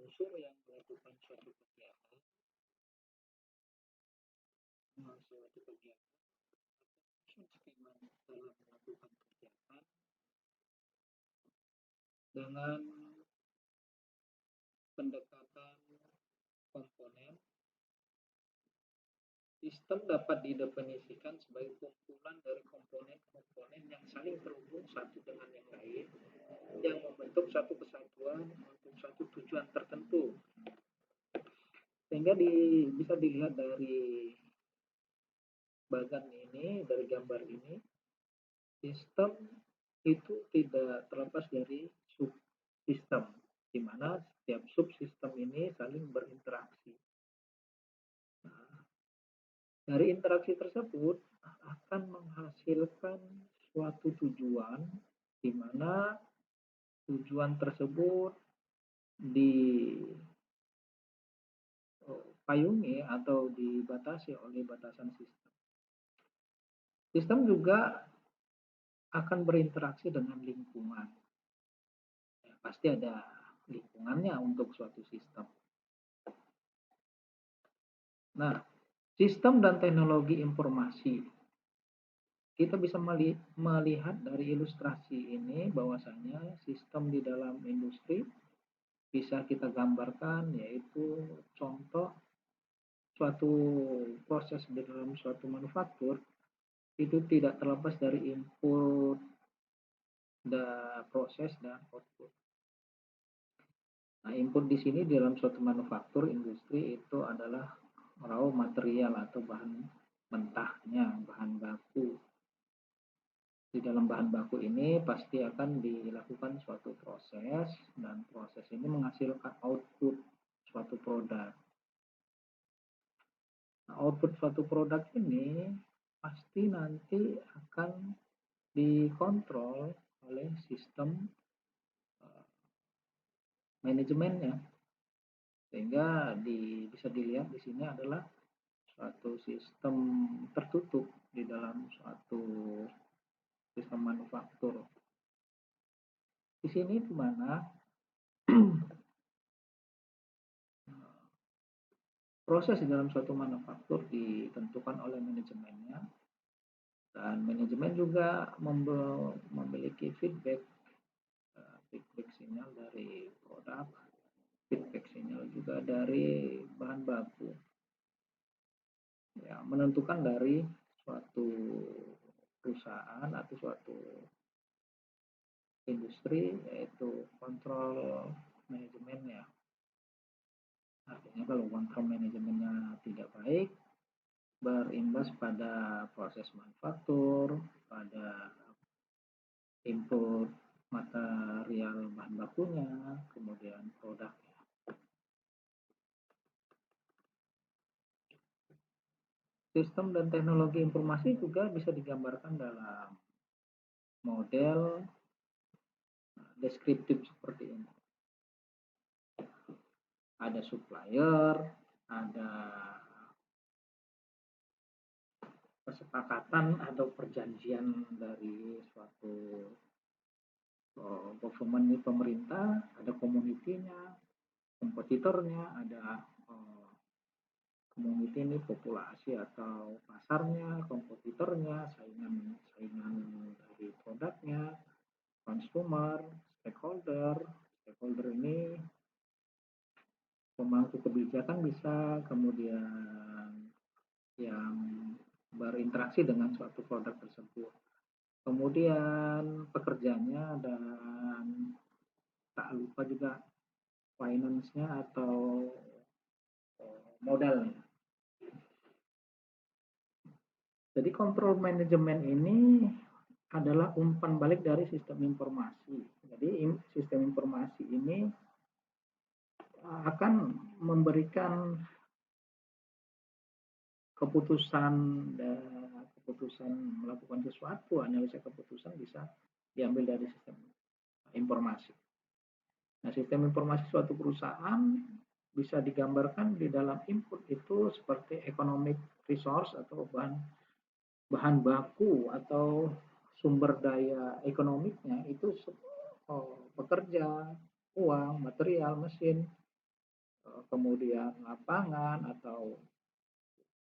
unsur yang melakukan suatu kegiatan, suatu kegiatan skema dalam melakukan kegiatan dengan pendekatan komponen. Sistem dapat didefinisikan sebagai kumpulan dari komponen-komponen yang saling terhubung satu dengan yang lain, yang membentuk satu kesatuan untuk satu tujuan tertentu. Sehingga bisa dilihat dari bagan ini, dari gambar ini, sistem itu tidak terlepas dari subsistem, di mana setiap subsistem ini saling berinteraksi. Nah, dari interaksi tersebut akan menghasilkan suatu tujuan, di mana tujuan tersebut dipayungi atau dibatasi oleh batasan sistem. Sistem juga akan berinteraksi dengan lingkungan. Ya, pasti ada lingkungannya untuk suatu sistem. Nah, sistem dan teknologi informasi. Kita bisa melihat dari ilustrasi ini bahwasanya sistem di dalam industri bisa kita gambarkan, yaitu contoh suatu proses di dalam suatu manufaktur itu tidak terlepas dari input, proses dan output. Nah, input di sini di dalam suatu manufaktur industri itu adalah raw material atau bahan mentahnya, bahan baku. Di dalam bahan baku ini pasti akan dilakukan suatu proses, dan proses ini menghasilkan output suatu produk. Nah, output suatu produk ini pasti nanti akan dikontrol oleh sistem manajemennya, sehingga bisa dilihat di sini adalah suatu sistem tertutup di dalam suatu sistem manufaktur. Di sini di mana proses di dalam suatu manufaktur ditentukan oleh manajemennya, dan manajemen juga memiliki feedback sinyal dari produk, feedback sinyal juga dari bahan baku. Ya, menentukan dari suatu perusahaan atau suatu industri, yaitu kontrol manajemennya. Artinya kalau kontrol manajemennya tidak baik, berimbas pada proses manufaktur, pada input material bahan bakunya, kemudian produknya. Sistem dan teknologi informasi juga bisa digambarkan dalam model deskriptif seperti ini. Ada supplier, ada kesepakatan atau perjanjian dari suatu government pemerintah, ada community-nya, kompetitornya, ada community ini populasi atau pasarnya, kompetitornya, saingan dari produknya, consumer, stakeholder ini pemangku kebijakan bisa, kemudian yang berinteraksi dengan suatu produk tersebut, kemudian pekerjanya, dan tak lupa juga finance-nya atau modalnya. Jadi kontrol manajemen ini adalah umpan balik dari sistem informasi. Jadi sistem informasi ini akan memberikan keputusan melakukan sesuatu, analisa keputusan bisa diambil dari sistem informasi. Nah, sistem informasi suatu perusahaan bisa digambarkan di dalam input itu seperti economic resource atau bahan baku atau sumber daya ekonomiknya itu pekerja, uang, material, mesin, kemudian lapangan atau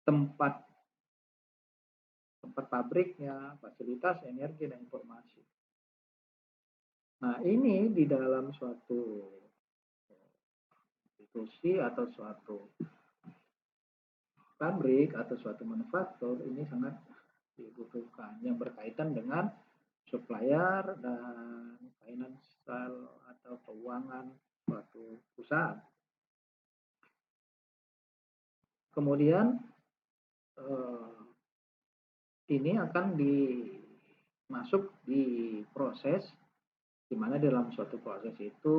tempat tempat pabriknya, fasilitas, energi, dan informasi. Nah, ini di dalam suatu institusi atau suatu pabrik atau suatu manufaktur ini sangat dibutuhkan yang berkaitan dengan supplier dan financial atau keuangan suatu perusahaan. Kemudian ini akan masuk di proses di mana dalam suatu proses itu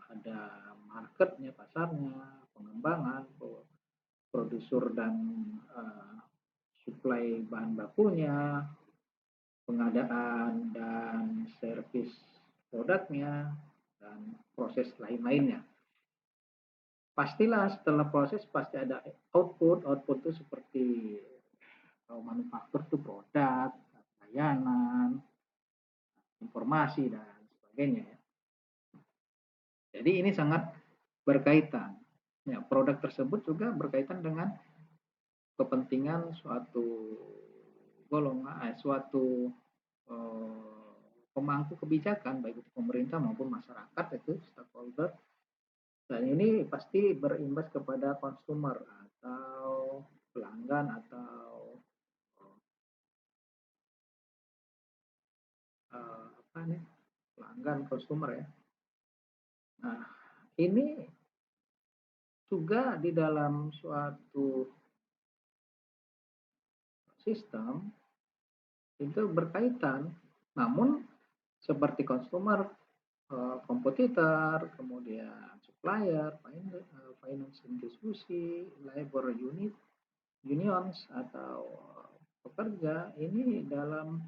ada marketnya, pasarnya, pengembangan, produser dan supply bahan bakunya, pengadaan dan servis produknya, dan proses lain-lainnya. Pastilah setelah proses pasti ada output. Output itu seperti kalau manufaktur itu produk, layanan, informasi, dan sebagainya. Jadi ini sangat berkaitan. Ya, produk tersebut juga berkaitan dengan kepentingan suatu golongan, suatu pemangku kebijakan, baik itu pemerintah maupun masyarakat, itu stakeholder. Dan ini pasti berimbas kepada konsumer atau pelanggan atau apa nih, pelanggan konsumer ya. Nah, ini juga di dalam suatu sistem itu berkaitan, namun seperti konsumer, kompetitor, kemudian supplier, finance institusi, labor unit, unions atau pekerja ini dalam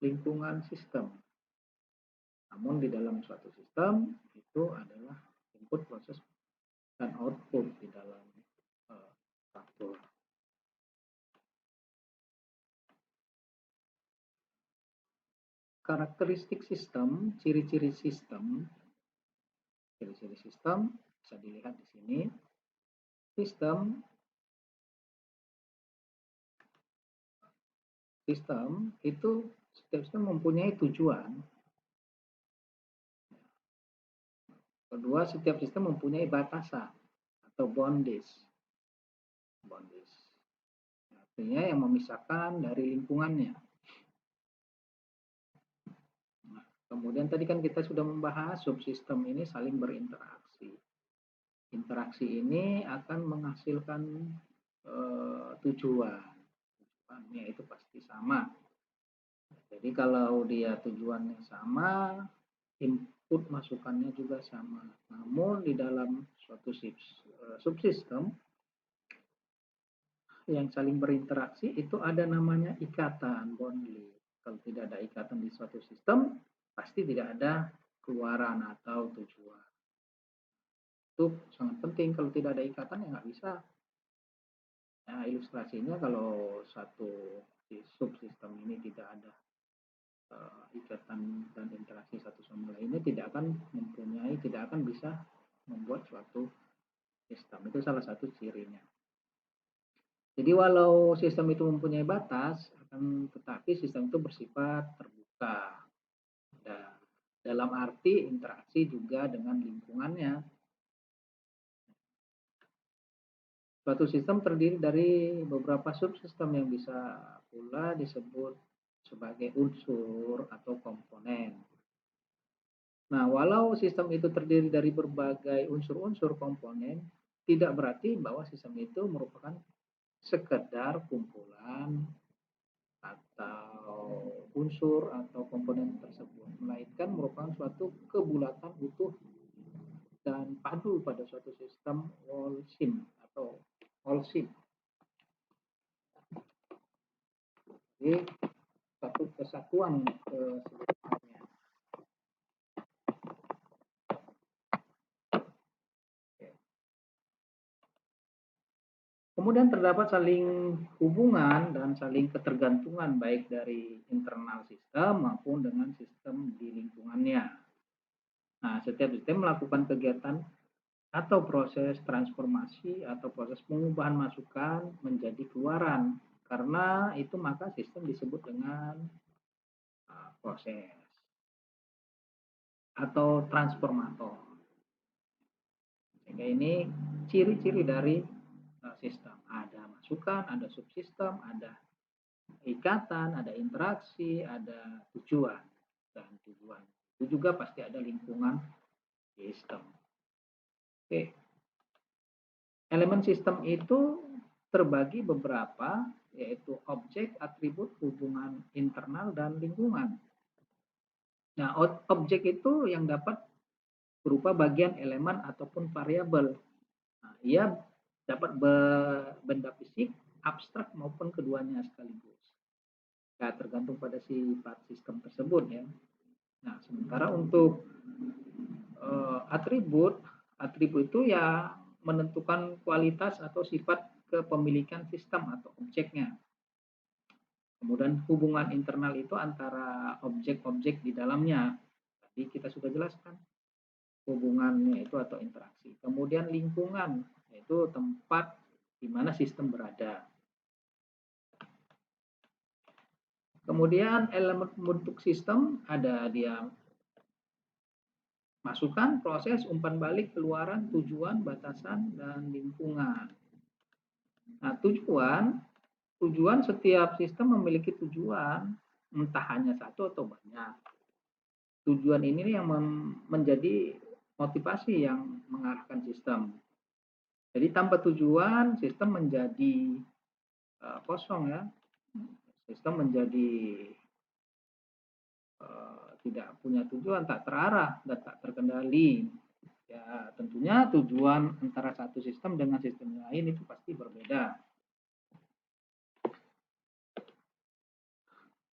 lingkungan sistem. Namun di dalam suatu sistem itu adalah input, proses, dan output di dalam faktor. Karakteristik sistem, ciri-ciri sistem bisa dilihat di sini. Sistem itu setiap sistem mempunyai tujuan. Kedua, setiap sistem mempunyai batasan atau boundaries. Artinya yang memisahkan dari lingkungannya. Nah, kemudian tadi kan kita sudah membahas subsistem ini saling berinteraksi. Interaksi ini akan menghasilkan tujuan. Tujuannya itu pasti sama. Jadi kalau dia tujuannya sama, input masukannya juga sama. Namun di dalam suatu subsistem yang saling berinteraksi itu ada namanya ikatan, bonding. Kalau tidak ada ikatan di suatu sistem, pasti tidak ada keluaran atau tujuan. Itu sangat penting. Kalau tidak ada ikatan ya nggak bisa. Nah, ilustrasinya kalau satu subsistem ini tidak ada ikatan dan interaksi satu sama lainnya, tidak akan bisa membuat suatu sistem. Itu salah satu cirinya. Jadi walau sistem itu mempunyai batas, tetapi sistem itu bersifat terbuka. Dan dalam arti interaksi juga dengan lingkungannya. Suatu sistem terdiri dari beberapa subsistem yang bisa pula disebut sebagai unsur atau komponen. Nah, walau sistem itu terdiri dari berbagai unsur-unsur komponen, tidak berarti bahwa sistem itu merupakan sekedar kumpulan atau unsur atau komponen tersebut, melainkan merupakan suatu kebulatan utuh dan padu pada suatu sistem whole-sim atau whole-sim. Jadi satu kesatuan keseluruhannya. Kemudian terdapat saling hubungan dan saling ketergantungan baik dari internal sistem maupun dengan sistem di lingkungannya. Nah, setiap sistem melakukan kegiatan atau proses transformasi atau proses pengubahan masukan menjadi keluaran. Karena itu maka sistem disebut dengan proses atau transformator. Sehingga ini ciri-ciri dari sistem. Ada masukan, ada subsistem, ada ikatan, ada interaksi, ada tujuan. Dan tujuan itu juga pasti ada lingkungan sistem. Oke. Elemen sistem itu terbagi beberapa, yaitu objek, atribut, hubungan internal, dan lingkungan. Nah, objek itu yang dapat berupa bagian elemen ataupun variabel. Nah, ia dapat benda fisik, abstrak maupun keduanya sekaligus. Ya, tergantung pada sifat sistem tersebut ya. Nah, sementara untuk atribut, atribut itu ya menentukan kualitas atau sifat kepemilikan sistem atau objeknya. Kemudian hubungan internal itu antara objek-objek di dalamnya. Tadi kita sudah jelaskan hubungannya itu atau interaksi. Kemudian lingkungan, yaitu tempat di mana sistem berada. Kemudian elemen bentuk sistem ada dia masukan, proses, umpan balik, keluaran, tujuan, batasan, dan lingkungan. Nah, tujuan setiap sistem memiliki tujuan, entah hanya satu atau banyak. Tujuan ini yang menjadi motivasi yang mengarahkan sistem. Jadi tanpa tujuan, sistem menjadi kosong ya. Sistem menjadi tidak punya tujuan, tak terarah dan tak terkendali. Ya, tentunya tujuan antara satu sistem dengan sistem lain itu pasti berbeda.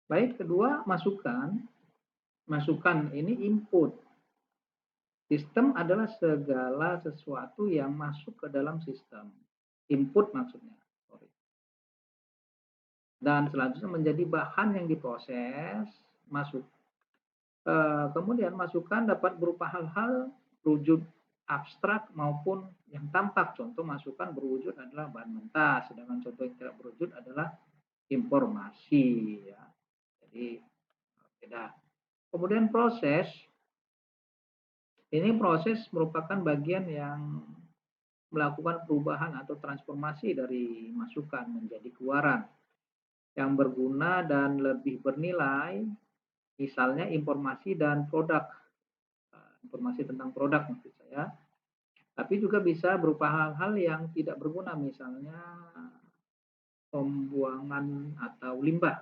Baik, kedua, masukan. Masukan ini input. Sistem adalah segala sesuatu yang masuk ke dalam sistem. Input maksudnya. Dan selanjutnya menjadi bahan yang diproses, masuk. Kemudian masukan dapat berupa hal-hal wujud abstrak maupun yang tampak. Contoh masukan berwujud adalah bahan mentah, sedangkan contoh yang tidak berwujud adalah informasi. Ya. Jadi beda. Kemudian proses, ini proses merupakan bagian yang melakukan perubahan atau transformasi dari masukan menjadi keluaran yang berguna dan lebih bernilai, misalnya informasi dan produk, informasi tentang produk maksud saya, tapi juga bisa berupa hal-hal yang tidak berguna, misalnya pembuangan atau limbah.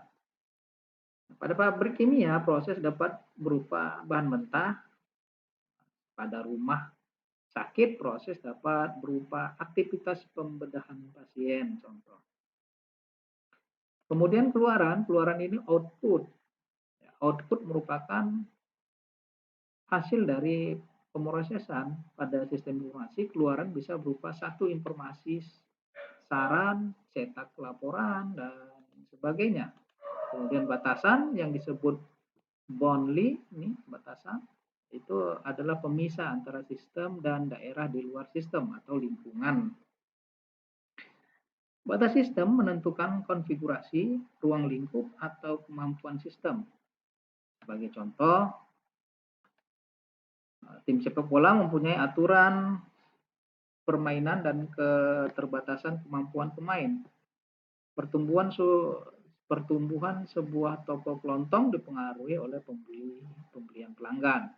Pada pabrik kimia, proses dapat berupa bahan mentah. Pada rumah sakit, proses dapat berupa aktivitas pembedahan pasien, contoh. Kemudian keluaran ini output. Output merupakan hasil dari pemrosesan. Pada sistem informasi, keluaran bisa berupa satu informasi, saran, cetak laporan, dan sebagainya. Kemudian batasan yang disebut boundary, ini batasan, itu adalah pemisah antara sistem dan daerah di luar sistem atau lingkungan. Batas sistem menentukan konfigurasi, ruang lingkup, atau kemampuan sistem. Sebagai contoh, tim sepak bola mempunyai aturan permainan dan keterbatasan kemampuan pemain. Pertumbuhan sebuah toko kelontong dipengaruhi oleh pembelian pelanggan.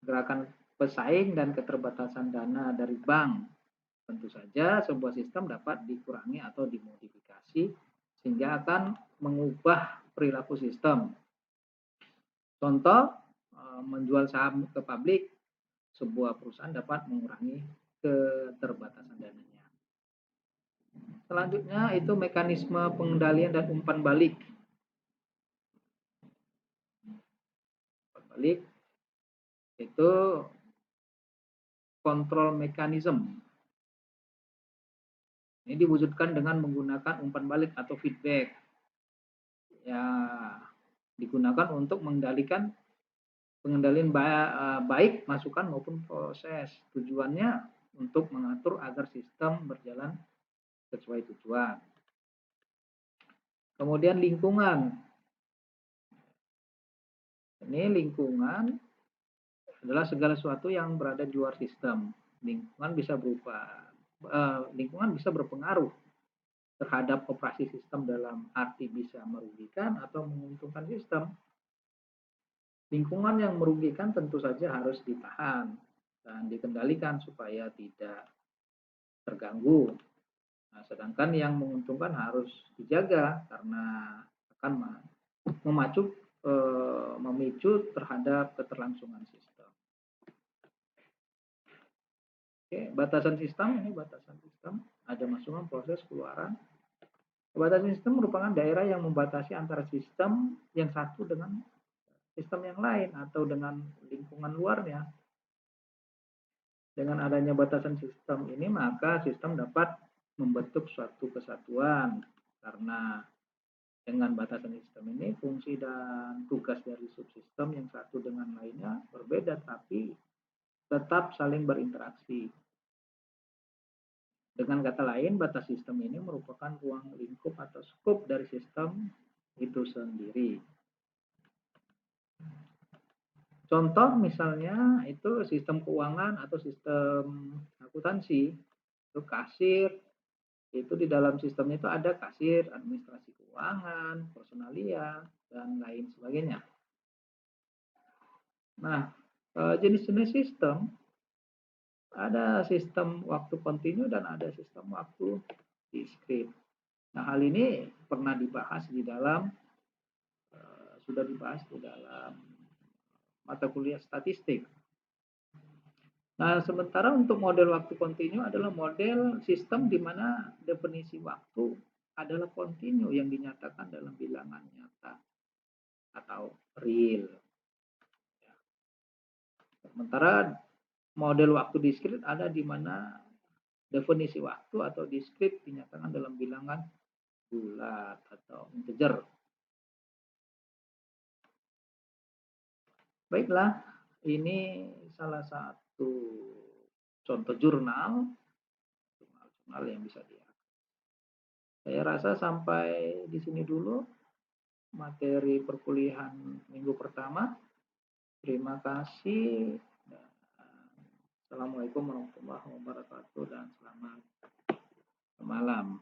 Gerakan pesaing dan keterbatasan dana dari bank. Tentu saja sebuah sistem dapat dikurangi atau dimodifikasi sehingga akan mengubah perilaku sistem. Contoh, menjual saham ke publik, sebuah perusahaan dapat mengurangi keterbatasan dananya. Selanjutnya itu mekanisme pengendalian dan umpan balik. Umpan balik itu kontrol mekanisme. Ini diwujudkan dengan menggunakan umpan balik atau feedback. Ya, digunakan untuk mengendalikan Pengendalian baik masukan maupun proses. Tujuannya untuk mengatur agar sistem berjalan sesuai tujuan. Kemudian lingkungan. Ini lingkungan adalah segala sesuatu yang berada di luar sistem. Lingkungan bisa berpengaruh terhadap operasi sistem dalam arti bisa merugikan atau menguntungkan sistem. Lingkungan yang merugikan tentu saja harus ditahan dan dikendalikan supaya tidak terganggu. Nah, sedangkan yang menguntungkan harus dijaga karena akan memicu terhadap keterlangsungan sistem. Oke, batasan sistem ini batasan sistem ada masukan proses keluaran. Batasan sistem merupakan daerah yang membatasi antara sistem yang satu dengan sistem yang lain atau dengan lingkungan luarnya. Dengan adanya batasan sistem ini, maka sistem dapat membentuk suatu kesatuan karena dengan batasan sistem ini fungsi dan tugas dari subsistem yang satu dengan lainnya berbeda tapi tetap saling berinteraksi. Dengan kata lain, batas sistem ini merupakan ruang lingkup atau skop dari sistem itu sendiri. Contoh misalnya itu sistem keuangan atau sistem akuntansi, itu kasir, itu di dalam sistemnya itu ada kasir, administrasi keuangan, personalia, dan lain sebagainya. Nah, jenis-jenis sistem, ada sistem waktu kontinu dan ada sistem waktu diskrit. Nah, hal ini pernah dibahas di dalam, sudah dibahas di dalam mata kuliah statistik. Nah, sementara untuk model waktu kontinu adalah model sistem di mana definisi waktu adalah kontinu yang dinyatakan dalam bilangan nyata atau real. Sementara model waktu diskrit ada di mana definisi waktu atau diskrit dinyatakan dalam bilangan bulat atau integer. Baiklah, ini salah satu contoh jurnal yang bisa diakses. Saya rasa sampai di sini dulu materi perkuliahan minggu pertama. Terima kasih. Assalamualaikum warahmatullahi wabarakatuh dan selamat malam.